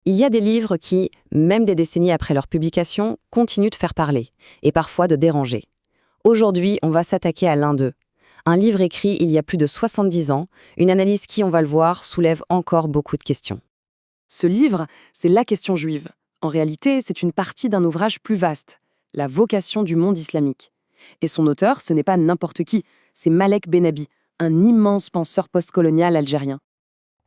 Il y a des livres qui, même des décennies après leur publication, continuent de faire parler, et parfois de déranger. Aujourd'hui, on va s'attaquer à l'un d'eux. Un livre écrit il y a plus de 70 ans, une analyse qui, on va le voir, soulève encore beaucoup de questions. Ce livre, c'est La question juive. En réalité, c'est une partie d'un ouvrage plus vaste, La vocation du monde islamique. Et son auteur, ce n'est pas n'importe qui, c'est Malek Bennabi, un immense penseur postcolonial algérien.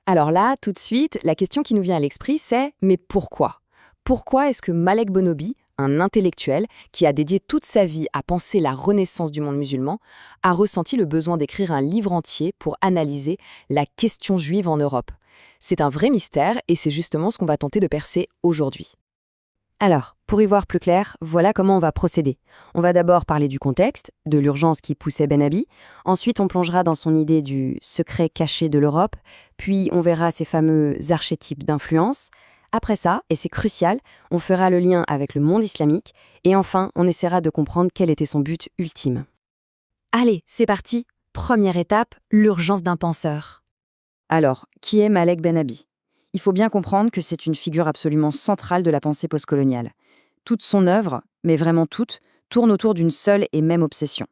Alors là, tout de suite, la question qui nous vient à l'esprit, c'est mais pourquoi? Pourquoi est-ce que Malek Bennabi, un intellectuel qui a dédié toute sa vie à penser la renaissance du monde musulman, a ressenti le besoin d'écrire un livre entier pour analyser la question juive en Europe? C'est un vrai mystère et c'est justement ce qu'on va tenter de percer aujourd'hui. Alors, pour y voir plus clair, voilà comment on va procéder. On va d'abord parler du contexte, de l'urgence qui poussait Bennabi, ensuite on plongera dans son idée du secret caché de l'Europe, puis on verra ces fameux archétypes d'influence. Après ça, et c'est crucial, on fera le lien avec le monde islamique, et enfin on essaiera de comprendre quel était son but ultime. Allez, c'est parti. Première étape, l'urgence d'un penseur. Alors, qui est Malek Bennabi? Il faut bien comprendre que c'est une figure absolument centrale de la pensée postcoloniale. Toute son œuvre, mais vraiment toute, tourne autour d'une seule et même obsession.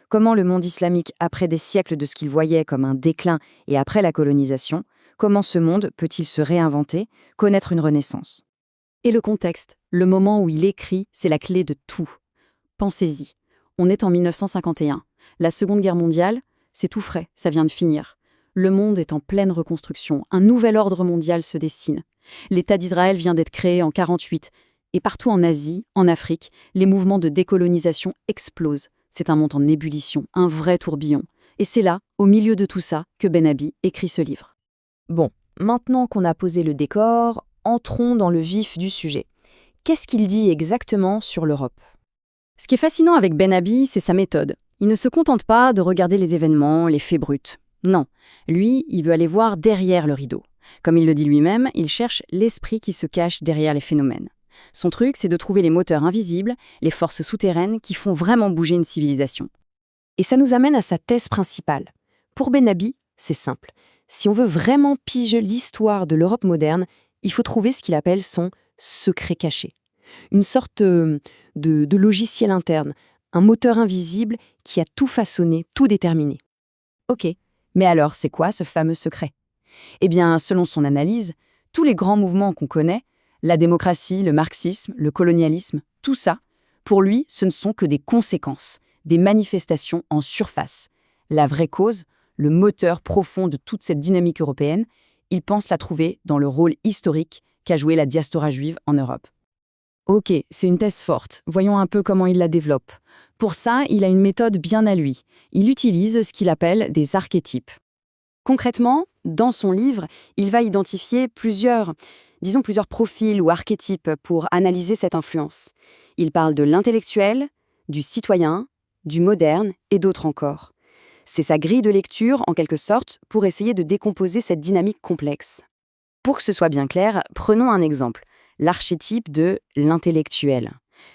Comment le monde islamique, après des siècles de ce qu'il voyait comme un déclin et après la colonisation, comment ce monde peut-il se réinventer, connaître une renaissance? Et le contexte, le moment où il écrit, c'est la clé de tout. Pensez-y, on est en 1951. La Seconde Guerre mondiale, c'est tout frais, ça vient de finir. Le monde est en pleine reconstruction, un nouvel ordre mondial se dessine. L'État d'Israël vient d'être créé en 1948, et partout en Asie, en Afrique, les mouvements de décolonisation explosent. C'est un monde en ébullition, un vrai tourbillon. Et c'est là, au milieu de tout ça, que Bennabi écrit ce livre. Bon, maintenant qu'on a posé le décor, entrons dans le vif du sujet. Qu'est-ce qu'il dit exactement sur l'Europe? Ce qui est fascinant avec Bennabi, c'est sa méthode. Il ne se contente pas de regarder les événements, les faits bruts. Non, lui, il veut aller voir derrière le rideau. Comme il le dit lui-même, il cherche l'esprit qui se cache derrière les phénomènes. Son truc, c'est de trouver les moteurs invisibles, les forces souterraines qui font vraiment bouger une civilisation. Et ça nous amène à sa thèse principale. Pour Bennabi, c'est simple. Si on veut vraiment piger l'histoire de l'Europe moderne, il faut trouver ce qu'il appelle son secret caché. Une sorte de logiciel interne, un moteur invisible qui a tout façonné, tout déterminé. Ok. Mais alors, c'est quoi ce fameux secret? Eh bien, selon son analyse, tous les grands mouvements qu'on connaît, la démocratie, le marxisme, le colonialisme, tout ça, pour lui, ce ne sont que des conséquences, des manifestations en surface. La vraie cause, le moteur profond de toute cette dynamique européenne, il pense la trouver dans le rôle historique qu'a joué la diaspora juive en Europe. Ok, c'est une thèse forte. Voyons un peu comment il la développe. Pour ça, il a une méthode bien à lui. Il utilise ce qu'il appelle des archétypes. Concrètement, dans son livre, il va identifier plusieurs profils ou archétypes pour analyser cette influence. Il parle de l'intellectuel, du citoyen, du moderne et d'autres encore. C'est sa grille de lecture, en quelque sorte, pour essayer de décomposer cette dynamique complexe. Pour que ce soit bien clair, prenons un exemple. L'archétype de l'intellectuel.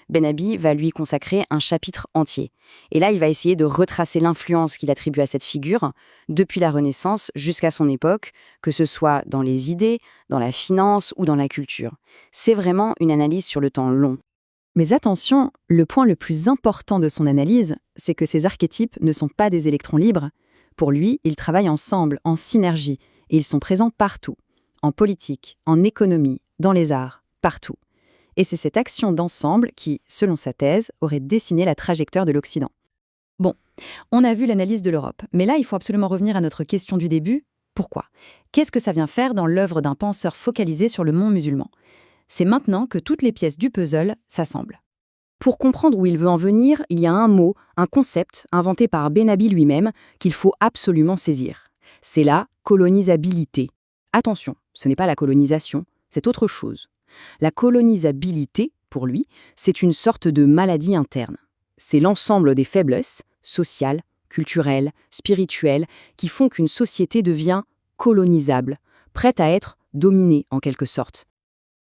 Bennabi va lui consacrer un chapitre entier. Et là, il va essayer de retracer l'influence qu'il attribue à cette figure, depuis la Renaissance jusqu'à son époque, que ce soit dans les idées, dans la finance ou dans la culture. C'est vraiment une analyse sur le temps long. Mais attention, le point le plus important de son analyse, c'est que ces archétypes ne sont pas des électrons libres. Pour lui, ils travaillent ensemble, en synergie, et ils sont présents partout. En politique, en économie, dans les arts, partout. Et c'est cette action d'ensemble qui, selon sa thèse, aurait dessiné la trajectoire de l'Occident. Bon, on a vu l'analyse de l'Europe, mais là, il faut absolument revenir à notre question du début. Pourquoi? Qu'est-ce que ça vient faire dans l'œuvre d'un penseur focalisé sur le monde musulman? C'est maintenant que toutes les pièces du puzzle s'assemblent. Pour comprendre où il veut en venir, il y a un mot, un concept, inventé par Bennabi lui-même, qu'il faut absolument saisir. C'est la colonisabilité. Attention, ce n'est pas la colonisation, c'est autre chose. La colonisabilité, pour lui, c'est une sorte de maladie interne. C'est l'ensemble des faiblesses sociales, culturelles, spirituelles, qui font qu'une société devient colonisable, prête à être dominée en quelque sorte.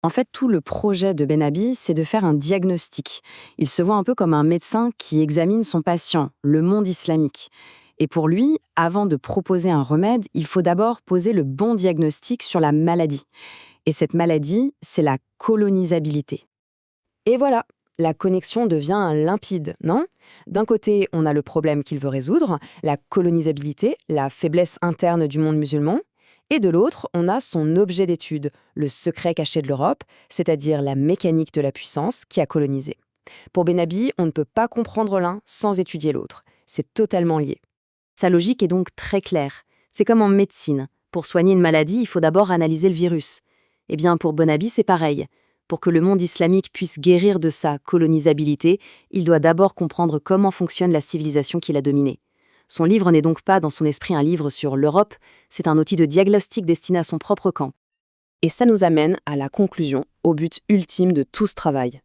En fait, tout le projet de Bennabi, c'est de faire un diagnostic. Il se voit un peu comme un médecin qui examine son patient, le monde islamique. Et pour lui, avant de proposer un remède, il faut d'abord poser le bon diagnostic sur la maladie. Et cette maladie, c'est la colonisabilité. Et voilà, la connexion devient limpide, non? D'un côté, on a le problème qu'il veut résoudre, la colonisabilité, la faiblesse interne du monde musulman, et de l'autre, on a son objet d'étude, le secret caché de l'Europe, c'est-à-dire la mécanique de la puissance qui a colonisé. Pour Benabi, on ne peut pas comprendre l'un sans étudier l'autre. C'est totalement lié. Sa logique est donc très claire. C'est comme en médecine. Pour soigner une maladie, il faut d'abord analyser le virus. Eh bien, pour Benabi, c'est pareil. Pour que le monde islamique puisse guérir de sa colonisabilité, il doit d'abord comprendre comment fonctionne la civilisation qu'il a dominée. Son livre n'est donc pas dans son esprit un livre sur l'Europe, c'est un outil de diagnostic destiné à son propre camp. Et ça nous amène à la conclusion, au but ultime de tout ce travail.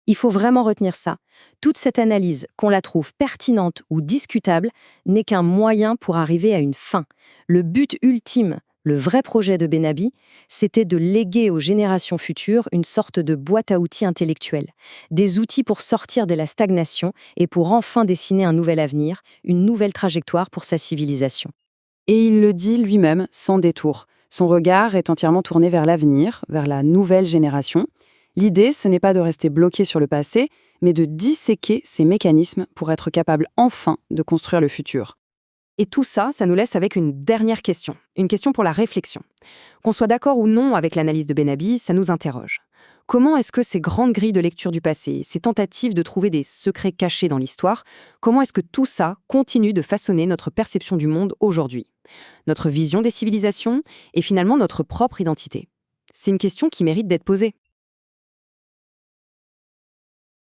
Il faut vraiment retenir ça. Toute cette analyse, qu'on la trouve pertinente ou discutable, n'est qu'un moyen pour arriver à une fin. Le but ultime, le vrai projet de Benabi, c'était de léguer aux générations futures une sorte de boîte à outils intellectuelle, des outils pour sortir de la stagnation et pour enfin dessiner un nouvel avenir, une nouvelle trajectoire pour sa civilisation. Et il le dit lui-même, sans détour. Son regard est entièrement tourné vers l'avenir, vers la nouvelle génération. L'idée, ce n'est pas de rester bloqué sur le passé, mais de disséquer ces mécanismes pour être capable enfin de construire le futur. Et tout ça, ça nous laisse avec une dernière question, une question pour la réflexion. Qu'on soit d'accord ou non avec l'analyse de Benabi, ça nous interroge. Comment est-ce que ces grandes grilles de lecture du passé, ces tentatives de trouver des secrets cachés dans l'histoire, comment est-ce que tout ça continue de façonner notre perception du monde aujourd'hui, notre vision des civilisations et finalement notre propre identité? C'est une question qui mérite d'être posée.